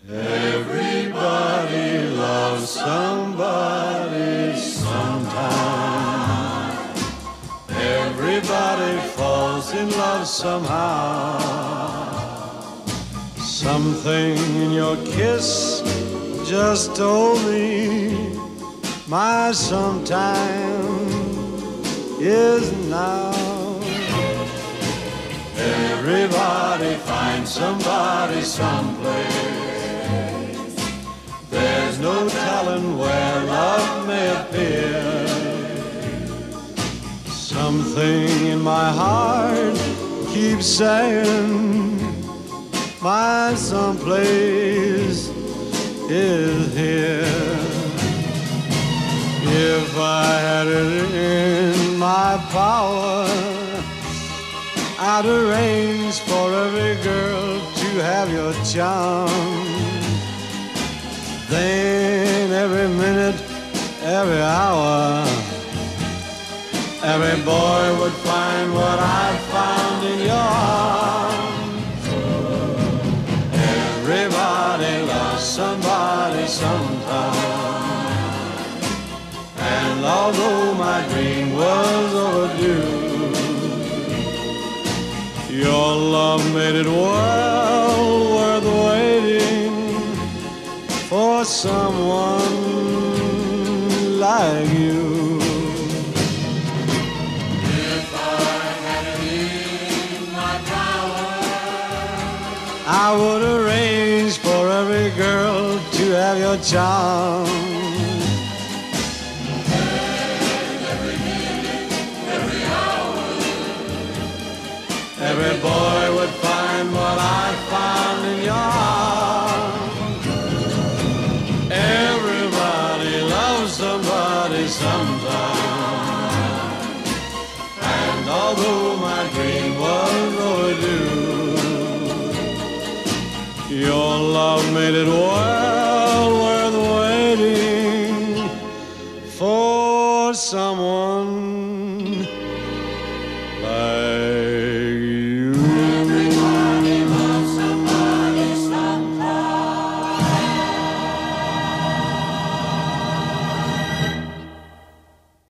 Everybody loves somebody sometime. Everybody falls in love somehow. Something in your kiss just told me my sometime is now. Everybody finds somebody someplace. There's no telling where love may appear. Something in my heart keeps saying my someplace is here. If I had it in my power, I'd arrange for every girl to have your charm. Then every minute, every hour, every boy would find what I found in your arms. Everybody loves somebody sometime. And although my dream was overdue, your love made it well worth waiting for someone like you. If I had it in my power, I would arrange for every girl to have your charm. Every boy would find what I found in your arms. Everybody loves somebody sometime. And although my dream was overdue, your love made it well worth waiting for someone